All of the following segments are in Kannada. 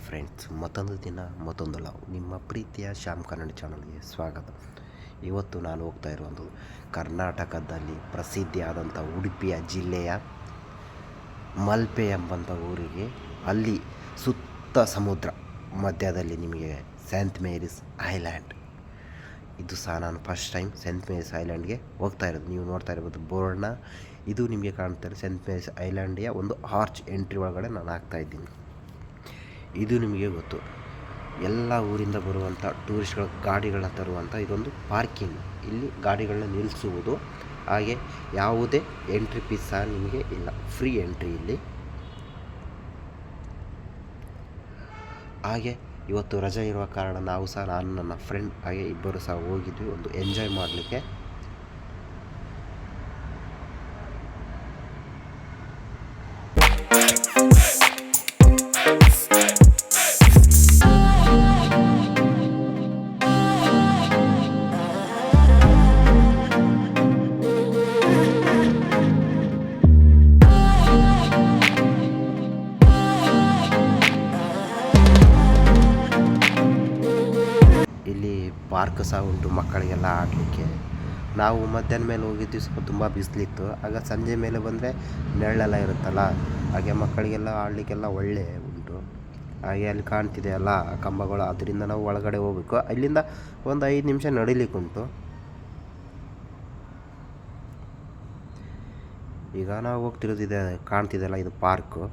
ಫ್ರೆಂಡ್ಸ್, ಮತ್ತೊಂದು ದಿನ ಮತ್ತೊಂದು ಲವ್. ನಿಮ್ಮ ಪ್ರೀತಿಯ ಶ್ಯಾಮ್ ಕನ್ನಡ ಚಾನಲ್ಗೆ ಸ್ವಾಗತ. ಇವತ್ತು ನಾನು ಹೋಗ್ತಾ ಇರುವುದು ಕರ್ನಾಟಕದಲ್ಲಿ ಪ್ರಸಿದ್ಧಿಯಾದಂಥ ಉಡುಪಿಯ ಜಿಲ್ಲೆಯ ಮಲ್ಪೆ ಎಂಬಂಥ ಊರಿಗೆ. ಅಲ್ಲಿ ಸುತ್ತ ಸಮುದ್ರ ಮಧ್ಯದಲ್ಲಿ ನಿಮಗೆ ಸೇಂಟ್ ಮೇರೀಸ್ ಐಲ್ಯಾಂಡ್. ಇದು ಸಹ ನಾನು ಫಸ್ಟ್ ಟೈಮ್ ಸೇಂಟ್ ಮೇರೀಸ್ ಐಲ್ಯಾಂಡ್ಗೆ ಹೋಗ್ತಾ ಇರೋದು. ನೀವು ನೋಡ್ತಾ ಇರ್ಬೋದು ಬೋರ್ಡ್ನ. ಇದು ನಿಮಗೆ ಕಾಣ್ತಾರೆ ಸೇಂಟ್ ಮೇರೀಸ್ ಐಲ್ಯಾಂಡಿಯ ಒಂದು ಆರ್ಚ್ ಎಂಟ್ರಿ ಒಳಗಡೆ ನಾನು ಆಗ್ತಾಯಿದ್ದೀನಿ. ಇದು ನಿಮಗೆ ಗೊತ್ತು, ಎಲ್ಲ ಊರಿಂದ ಬರುವಂಥ ಟೂರಿಸ್ಟ್ಗಳ ಗಾಡಿಗಳನ್ನ ತರುವಂಥ ಇದೊಂದು ಪಾರ್ಕಿಂಗ್. ಇಲ್ಲಿ ಗಾಡಿಗಳನ್ನ ನಿಲ್ಲಿಸುವುದು, ಹಾಗೆ ಯಾವುದೇ ಎಂಟ್ರಿ ಫೀಸ್ ಸಹ ನಿಮಗೆ ಇಲ್ಲ, ಫ್ರೀ ಎಂಟ್ರಿ ಇಲ್ಲಿ. ಹಾಗೆ ಇವತ್ತು ರಜೆ ಇರುವ ಕಾರಣ ನಾವು ಸಹ, ನಾನು ನನ್ನ ಫ್ರೆಂಡ್ ಹಾಗೆ ಇಬ್ಬರು ಸಹ ಹೋಗಿದ್ವಿ ಒಂದು ಎಂಜಾಯ್ ಮಾಡಲಿಕ್ಕೆ. ಇಲ್ಲಿ ಪಾರ್ಕ್ ಸಹ ಉಂಟು ಮಕ್ಕಳಿಗೆಲ್ಲ ಆಡಲಿಕ್ಕೆ. ನಾವು ಮಧ್ಯಾಹ್ನ ಮೇಲೆ ಹೋಗಿದ್ವಿ, ಸ್ವಲ್ಪ ತುಂಬ ಬಿಸಿಲಿತ್ತು. ಆಗ ಸಂಜೆ ಮೇಲೆ ಬಂದರೆ ನೆರಳೆಲ್ಲ ಇರುತ್ತಲ್ಲ, ಹಾಗೆ ಮಕ್ಕಳಿಗೆಲ್ಲ ಆಡಲಿಕ್ಕೆಲ್ಲ ಒಳ್ಳೆ ಉಂಟು. ಹಾಗೆ ಅಲ್ಲಿ ಕಾಣ್ತಿದೆ ಅಲ್ಲ ಕಂಬಗಳು, ಅದರಿಂದ ನಾವು ಒಳಗಡೆ ಹೋಗಬೇಕು. ಅಲ್ಲಿಂದ ಒಂದು 5 ನಿಮಿಷ ನಡಿಲಿಕ್ಕುಂಟು. ಈಗ ನಾವು ಹೋಗ್ತಿರೋದಿದೆ, ಕಾಣ್ತಿದೆಯಲ್ಲ ಇದು ಪಾರ್ಕು.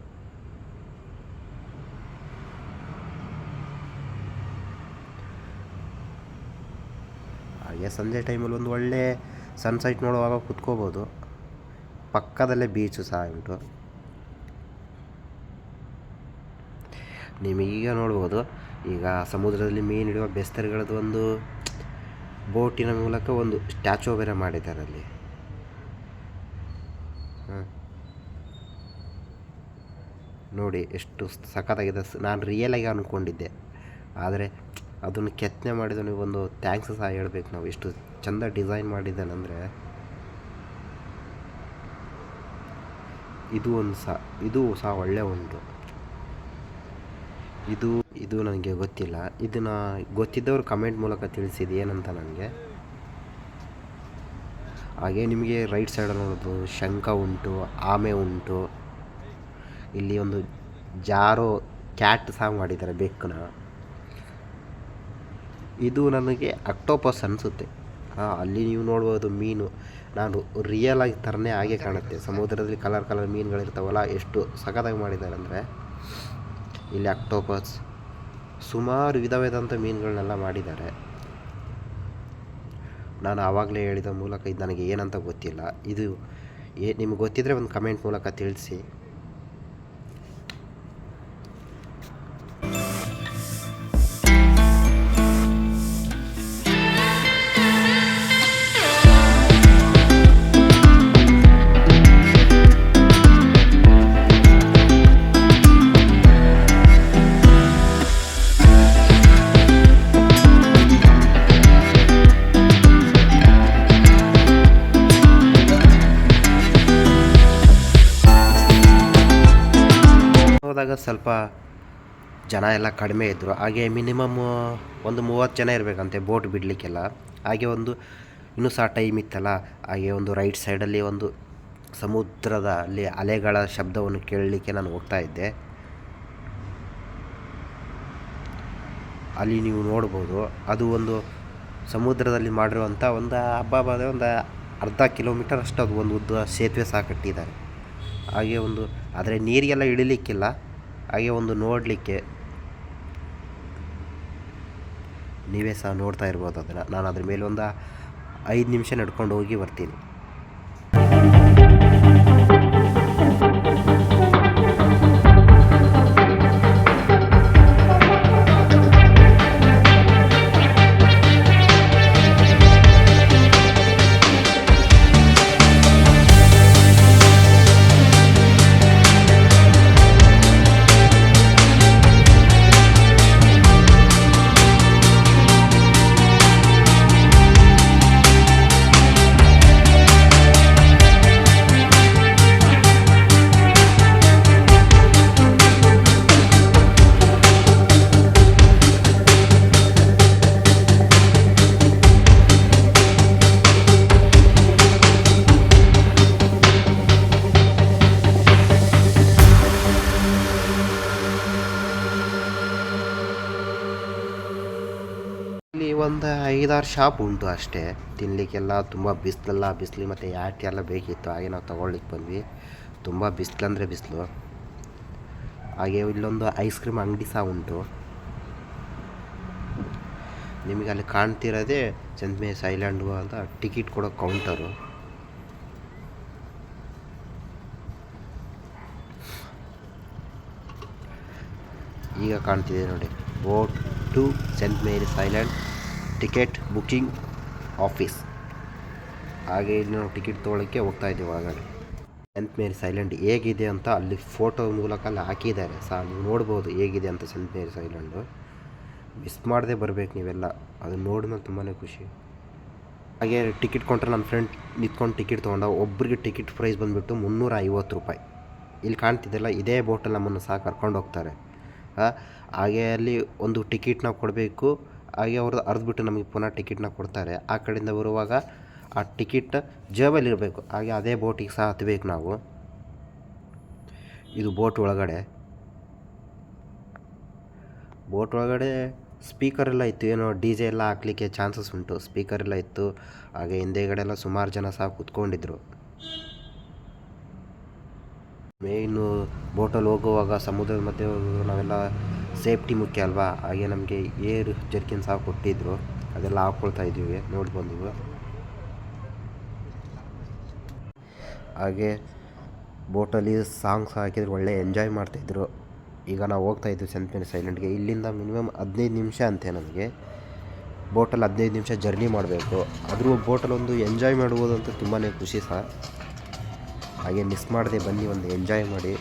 ಹಾಗೆ ಸಂಜೆ ಟೈಮಲ್ಲಿ ಒಂದು ಒಳ್ಳೆ ಸನ್ಸೈಟ್ ನೋಡುವಾಗ ಕುತ್ಕೋಬೋದು. ಪಕ್ಕದಲ್ಲೇ ಬೀಚು ಸಹ ಉಂಟು. ನಿಮಗೀಗ ನೋಡ್ಬೋದು, ಈಗ ಸಮುದ್ರದಲ್ಲಿ ಮೀನು ಹಿಡಿಯುವ ಬೆಸ್ತರುಗಳದ್ದು ಒಂದು ಬೋಟಿನ ಮೂಲಕ ಒಂದು ಸ್ಟ್ಯಾಚು ಬೇರೆ ಮಾಡಿದ್ದಾರೆ ಅಲ್ಲಿ. ನೋಡಿ ಎಷ್ಟು ಸಖತ್ತಾಗಿದೆ. ನಾನು ರಿಯಲಾಗಿ ಅಂದ್ಕೊಂಡಿದ್ದೆ, ಆದರೆ ಅದನ್ನು ಕೆತ್ತನೆ ಮಾಡಿದವನಿಗೆ ಒಂದು ಥ್ಯಾಂಕ್ಸ್ ಸಹ ಹೇಳ್ಬೇಕು ನಾವು. ಎಷ್ಟು ಚೆಂದ ಡಿಸೈನ್ ಮಾಡಿದ್ದಾನಂದರೆ. ಇದು ಸಹ ಒಳ್ಳೆ ಉಂಟು. ಇದು ನನಗೆ ಗೊತ್ತಿಲ್ಲ. ಇದನ್ನು ಗೊತ್ತಿದ್ದವರು ಕಮೆಂಟ್ ಮೂಲಕ ತಿಳಿಸಿದ್ದು ಏನಂತ ನನಗೆ. ಹಾಗೆ ನಿಮಗೆ ರೈಟ್ ಸೈಡಲ್ಲಿ ನೋಡ್ಬೋದು ಶಂಖ ಉಂಟು, ಆಮೆ ಉಂಟು. ಇಲ್ಲಿ ಒಂದು ಜಾರೋ ಕ್ಯಾಟ್ ಸಹ ಮಾಡಿದ್ದಾರೆ, ಬೆಕ್ಕನ. ಇದು ನನಗೆ ಅಕ್ಟೋಪಸ್ ಅನಿಸುತ್ತೆ. ಅಲ್ಲಿ ನೀವು ನೋಡ್ಬೋದು ಮೀನು, ನಾನು ರಿಯಲ್ ಆಗಿ ಥರನೇ ಹಾಗೆ ಕಾಣುತ್ತೆ. ಸಮುದ್ರದಲ್ಲಿ ಕಲರ್ ಮೀನುಗಳಿರ್ತಾವಲ್ಲ, ಎಷ್ಟು ಸಖತ್ತಾಗಿ ಮಾಡಿದ್ದಾರೆ ಅಂದರೆ. ಇಲ್ಲಿ ಅಕ್ಟೋಪಸ್, ಸುಮಾರು ವಿಧವಾದಂಥ ಮೀನುಗಳನ್ನೆಲ್ಲ ಮಾಡಿದ್ದಾರೆ. ನಾನು ಆವಾಗಲೇ ಹೇಳಿದ ಮೂಲಕ ಇದು ನನಗೆ ಏನಂತ ಗೊತ್ತಿಲ್ಲ. ಇದು ನಿಮ್ಗೆ ಗೊತ್ತಿದ್ದರೆ ಒಂದು ಕಮೆಂಟ್ ಮೂಲಕ ತಿಳಿಸಿ. ಹೋದಾಗ ಸ್ವಲ್ಪ ಜನ ಎಲ್ಲ ಕಡಿಮೆ ಇದ್ದರು. ಹಾಗೆ ಮಿನಿಮಮ್ ಒಂದು 30 ಜನ ಇರಬೇಕಂತೆ ಬೋಟ್ ಬಿಡಲಿಕ್ಕೆಲ್ಲ. ಹಾಗೆ ಒಂದು ಇನ್ನೂ ಸಹ ಟೈಮ್ ಇತ್ತಲ್ಲ, ಹಾಗೆ ಒಂದು ರೈಟ್ ಸೈಡಲ್ಲಿ ಒಂದು ಸಮುದ್ರದ ಅಲ್ಲಿ ಅಲೆಗಳ ಶಬ್ದವನ್ನು ಕೇಳಲಿಕ್ಕೆ ನಾನು ಹೋಗ್ತಾ ಇದ್ದೆ. ಅಲ್ಲಿ ನೀವು ನೋಡ್ಬೋದು, ಅದು ಒಂದು ಸಮುದ್ರದಲ್ಲಿ ಮಾಡಿರುವಂಥ ಒಂದು ಹಬ್ಬ ಒಂದು ಅರ್ಧ ಕಿಲೋಮೀಟರ್ ಅಷ್ಟು ಅದು ಒಂದು ಉದ್ದ ಸೇತುವೆ ಸಹ ಕಟ್ಟಿದ್ದಾರೆ. ಹಾಗೆ ಒಂದು, ಆದರೆ ನೀರಿಗೆಲ್ಲ ಇಳಿಲಿಕ್ಕಿಲ್ಲ, ಹಾಗೆ ಒಂದು ನೋಡಲಿಕ್ಕೆ ನೀವೇ ಸಹ ನೋಡ್ತಾ ಇರ್ಬೋದು ಅದನ್ನು. ನಾನು ಅದ್ರ ಮೇಲೆ ಒಂದು 5 ನಿಮಿಷ ನಡ್ಕೊಂಡು ಹೋಗಿ ಬರ್ತೀನಿ. ಒಂದು 5-6 ಶಾಪ್ ಉಂಟು ಅಷ್ಟೇ. ತಿನ್ನಲಿಕ್ಕೆಲ್ಲ ತುಂಬ ಬಿಸಿಲು ಮತ್ತು ಯಾಕೆ ಎಲ್ಲ ಬೇಕಿತ್ತು, ಹಾಗೆ ನಾವು ತೊಗೊಳ್ಲಿಕ್ಕೆ ಬಂದ್ವಿ. ತುಂಬ ಬಿಸಿಲಂದರೆ ಬಿಸಿಲು. ಹಾಗೆ ಇಲ್ಲೊಂದು ಐಸ್ ಕ್ರೀಮ್ ಅಂಗಡಿ ಸಹ ಉಂಟು. ನಿಮಗೆ ಅಲ್ಲಿ ಕಾಣ್ತಿರೋದೇ ಸೆಂಟ್ ಮೇರಿಸ್ ಐಲ್ಯಾಂಡು ಅಂತ ಟಿಕೆಟ್ ಕೊಡೋ ಕೌಂಟರು. ಈಗ ಕಾಣ್ತಿದೆ ನೋಡಿ, boat to Saint Mary's island ticket booking office. ಹಾಗೆ ಇಲ್ಲಿ ನಾವು ಟಿಕೆಟ್ ತೊಗೊಳ್ಳೋಕ್ಕೆ ಹೋಗ್ತಾ ಇದ್ದೀವಿ ಒಳಗಡೆ. ಸೆಂಟ್ ಮೇರಿಸ್ ಐಲ್ಯಾಂಡ್ ಹೇಗಿದೆ ಅಂತ ಅಲ್ಲಿ ಫೋಟೋ ಮೂಲಕ ಅಲ್ಲಿ ಹಾಕಿದ್ದಾರೆ ಸಹ, ನೀವು ನೋಡ್ಬೋದು ಹೇಗಿದೆ ಅಂತ ಸೆಂಟ್ ಮೇರಿಸ್ ಐಲ್ಯಾಂಡು. ಮಿಸ್ ಮಾಡದೆ ಬರಬೇಕು ನೀವೆಲ್ಲ, ಅದು ನೋಡಿದ್ಮೇಲೆ ತುಂಬಾ ಖುಷಿ. ಹಾಗೆ ಟಿಕೆಟ್ ಕೊಂಡ್ರೆ ನನ್ನ ಫ್ರೆಂಡ್ ನಿಂತ್ಕೊಂಡು ಟಿಕೆಟ್ ತೊಗೊಂಡ. ಒಬ್ಬರಿಗೆ ಟಿಕೆಟ್ ಪ್ರೈಸ್ ಬಂದುಬಿಟ್ಟು 350 ರೂಪಾಯಿ. ಇಲ್ಲಿ ಕಾಣ್ತಿದ್ದೆಲ್ಲ ಇದೇ ಬೋಟಲ್ಲಿ ನಮ್ಮನ್ನು ಸಹ ಕರ್ಕೊಂಡು ಹೋಗ್ತಾರೆ. ಹಾಗೆ ಅಲ್ಲಿ ಒಂದು ಟಿಕೆಟ್ನ ಕೊಡಬೇಕು. ಹಾಗೆ ಅವ್ರದ್ದು ಅರ್ಧಬಿಟ್ಟು ನಮಗೆ ಪುನಃ ಟಿಕೆಟ್ನ ಕೊಡ್ತಾರೆ. ಆ ಕಡೆಯಿಂದ ಬರುವಾಗ ಆ ಟಿಕೆಟ್ ಜೇಬಲ್ಲಿರಬೇಕು. ಹಾಗೆ ಅದೇ ಬೋಟಿಗೆ ಸಹ ಹತ್ತಬೇಕು ನಾವು. ಇದು ಬೋಟ್ ಒಳಗಡೆ ಸ್ಪೀಕರ್ ಎಲ್ಲ ಇತ್ತು, ಏನೋ ಡಿ ಜೆ ಎಲ್ಲ ಹಾಕ್ಲಿಕ್ಕೆ ಚಾನ್ಸಸ್ ಉಂಟು. ಸ್ಪೀಕರ್ ಎಲ್ಲ ಇತ್ತು. ಹಾಗೆ ಹಿಂದೆಗಡೆ ಎಲ್ಲ ಸುಮಾರು ಜನ ಸಹ ಕೂತ್ಕೊಂಡಿದ್ರು. ಮೇಯ್ನು ಬೋಟಲ್ಲಿ ಹೋಗುವಾಗ ಸಮುದ್ರದ ಮಧ್ಯೆ ನಾವೆಲ್ಲ ಸೇಫ್ಟಿ ಮುಖ್ಯ ಅಲ್ವಾ. ಹಾಗೆ ನಮಗೆ ಏರ್ ಜರ್ಕಿನ್ ಸಹ ಕೊಟ್ಟಿದ್ದರು, ಅದೆಲ್ಲ ಹಾಕ್ಕೊಳ್ತಾ ಇದ್ದೀವಿ, ನೋಡಿ ಬಂದಿವು. ಹಾಗೆ ಬೋಟಲ್ಲಿ ಸಾಂಗ್ಸ್ ಹಾಕಿದ್ರು, ಒಳ್ಳೆ ಎಂಜಾಯ್ ಮಾಡ್ತಾಯಿದ್ರು. ಈಗ ನಾವು ಹೋಗ್ತಾಯಿದ್ವಿ ಸೆಂಟ್ ಮೇರಿಸ್ ಐಲ್ಯಾಂಡ್ಗೆ. ಇಲ್ಲಿಂದ ಮಿನಿಮಮ್ 15 ನಿಮಿಷ ಅಂತೆ ನಮಗೆ. ಬೋಟಲ್ಲಿ 15 ನಿಮಿಷ ಜರ್ನಿ ಮಾಡಬೇಕು. ಆದರೂ ಬೋಟಲ್ಲಿ ಒಂದು ಎಂಜಾಯ್ ಮಾಡುವುದಂತೂ ತುಂಬಾ ಖುಷಿ ಸಹ. ಹಾಗೆ ಮಿಸ್ ಮಾಡದೆ ಬನ್ನಿ, ಒಂದು ಎಂಜಾಯ್ ಮಾಡಿ.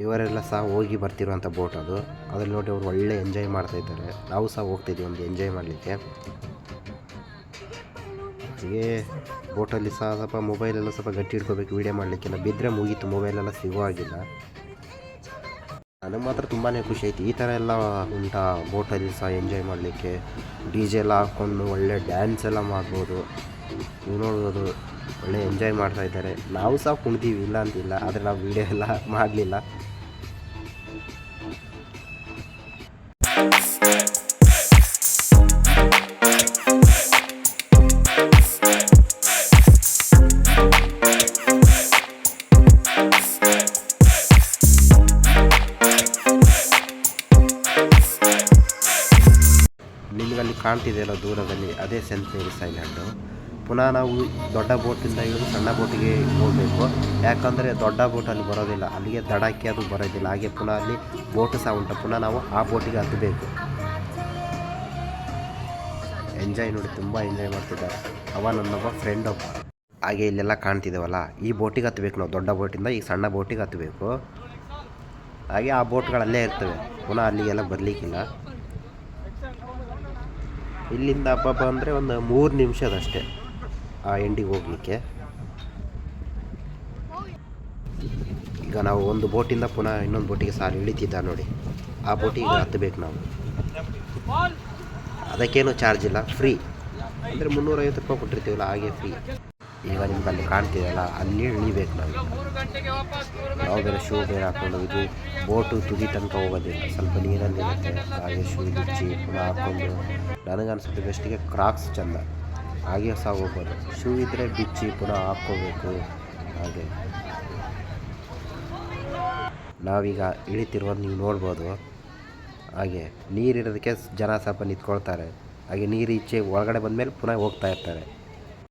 ಇವರೆಲ್ಲ ಸಹ ಹೋಗಿ ಬರ್ತಿರುವಂಥ ಬೋಟ್ ಅದು. ಅದ್ರಲ್ಲಿ ನೋಡಿ ಅವರು ಒಳ್ಳೆ ಎಂಜಾಯ್ ಮಾಡ್ತಾಯಿದ್ದಾರೆ. ನಾವು ಸಹ ಹೋಗ್ತಿದ್ವಿ ಒಂದು ಎಂಜಾಯ್ ಮಾಡಲಿಕ್ಕೆ. ಹಾಗೆ ಬೋಟಲ್ಲಿ ಸಹ ಸ್ವಲ್ಪ ಮೊಬೈಲೆಲ್ಲ ಸ್ವಲ್ಪ ಗಟ್ಟಿ ಹಿಡ್ಕೋಬೇಕು ವೀಡಿಯೋ ಮಾಡಲಿಕ್ಕೆಲ್ಲ. ಬಿದ್ದರೆ ಮುಗೀತು, ಮೊಬೈಲೆಲ್ಲ ಸಿಗೋ ಆಗಿಲ್ಲ. ನನಗೆ ಮಾತ್ರ ತುಂಬಾ ಖುಷಿ ಆಯಿತು. ಈ ಥರ ಎಲ್ಲ ಉಂಟಾ ಬೋಟಲ್ಲಿ ಸಹ ಎಂಜಾಯ್ ಮಾಡಲಿಕ್ಕೆ. ಡಿ ಜೆ ಎಲ್ಲ ಹಾಕ್ಕೊಂಡು ಒಳ್ಳೆ ಡ್ಯಾನ್ಸ್ ಎಲ್ಲ ಮಾಡ್ಬೋದು. ನೀವು ನೋಡ್ಬೋದು ಒಳ್ಳೆ ಎಂಜಾಯ್ ಮಾಡ್ತಾಯಿದ್ದಾರೆ. ನಾವು ಸಹ ಕುಣಿದೀವಿ, ಇಲ್ಲ ಅಂತಿಲ್ಲ, ಆದರೆ ನಾವು ವೀಡಿಯೋ ಎಲ್ಲ ಮಾಡಲಿಲ್ಲ. ನಿಮಗಲ್ಲಿ ಕಾಣ್ತಿದೆಯಲ್ಲ ದೂರದಲ್ಲಿ, ಅದೇ ಸೆಂಟ್ ಮೇರಿಸ್ ಐಲ್ಯಾಂಡು. ಪುನಃ ನಾವು ದೊಡ್ಡ ಬೋಟಿಂದ ಇಳಿದು ಸಣ್ಣ ಬೋಟಿಗೆ ಹೋಗಬೇಕು. ಯಾಕಂದರೆ ದೊಡ್ಡ ಬೋಟಲ್ಲಿ ಬರೋದಿಲ್ಲ, ಅಲ್ಲಿಗೆ ದಡಕ್ಕೆ ಅದು ಬರೋದಿಲ್ಲ. ಹಾಗೆ ಪುನಃ ಅಲ್ಲಿ ಬೋಟು ಸಹ ಉಂಟು, ಪುನಃ ನಾವು ಆ ಬೋಟಿಗೆ ಹತ್ತಬೇಕು. ಎಂಜಾಯ್ ನೋಡಿ, ತುಂಬ ಎಂಜಾಯ್ ಮಾಡ್ತಿದ್ದಾರೆ. ನನ್ನೊಬ್ಬ ಫ್ರೆಂಡ್ ಒಬ್ಬ. ಹಾಗೆ ಇಲ್ಲೆಲ್ಲ ಕಾಣ್ತಿದ್ದೇವಲ್ಲ, ಈ ಬೋಟಿಗೆ ಹತ್ತಬೇಕು ನಾವು. ದೊಡ್ಡ ಬೋಟಿಂದ ಈ ಸಣ್ಣ ಬೋಟಿಗೆ ಹತ್ತಬೇಕು. ಹಾಗೆ ಆ ಬೋಟ್ಗಳಲ್ಲೇ ಇರ್ತವೆ, ಪುನಃ ಅಲ್ಲಿಗೆಲ್ಲ ಬರಲಿಕ್ಕಿಲ್ಲ. ಇಲ್ಲಿಂದ ಹಬ್ಬ ಅಂದರೆ ಒಂದು 3 ನಿಮಿಷದಷ್ಟೇ ಆ ಎಂಡಿಗೆ ಹೋಗಲಿಕ್ಕೆ. ಈಗ ನಾವು ಒಂದು ಬೋಟಿಂದ ಪುನಃ ಇನ್ನೊಂದು ಬೋಟಿಗೆ ಸಾಲ ಇಳಿತಿದ್ದ ನೋಡಿ, ಆ ಬೋಟಿಗೆ ಹತ್ತಬೇಕು ನಾವು. ಅದಕ್ಕೇನು ಚಾರ್ಜ್ ಇಲ್ಲ, ಫ್ರೀ. ಅಂದರೆ 350 ರೂಪಾಯಿ ಕೊಟ್ಟಿರ್ತೀವಲ್ಲ, ಹಾಗೆ ಫ್ರೀ. ಈಗ ನಿಮ್ಗೆ ಅಲ್ಲಿ ಕಾಣ್ತಿದೆಯಲ್ಲ, ಅಲ್ಲಿ ಇಳಿಬೇಕು ನಾವು. ನಾವು ಬೇರೆ ಶೂ ಬೇರೆ ಹಾಕ್ಕೊಂಡು, ಇದು ಬೋಟು ತುದಿ ತನಕ ಹೋಗೋದಿಲ್ಲ, ಸ್ವಲ್ಪ ನೀರಲ್ಲಿರುತ್ತೆ. ಹಾಗೆ ಶೂ ಬಿಚ್ಚಿ ಪುನಃ ಹಾಕ್ಕೊಂಡು, ನನಗನ್ಸುತ್ತೆ ಬೆಸ್ಟಿಗೆ ಕ್ರಾಕ್ಸ್ ಚೆಂದ, ಹಾಗೆ ಸಹ ಹೋಗ್ಬೋದು. ಶೂ ಇದ್ದರೆ ಬಿಚ್ಚಿ ಪುನಃ ಹಾಕ್ಕೋಬೇಕು. ಹಾಗೆ ನಾವೀಗ ಇಳಿತಿರೋದು ನೀವು ನೋಡ್ಬೋದು. ಹಾಗೆ ನೀರಿರೋದಕ್ಕೆ ಜನ ಸ್ವಲ್ಪ ನಿಂತ್ಕೊಳ್ತಾರೆ. ಹಾಗೆ ನೀರು ಈಚೆ ಒಳಗಡೆ ಬಂದಮೇಲೆ ಪುನಃ ಹೋಗ್ತಾ ಇರ್ತಾರೆ.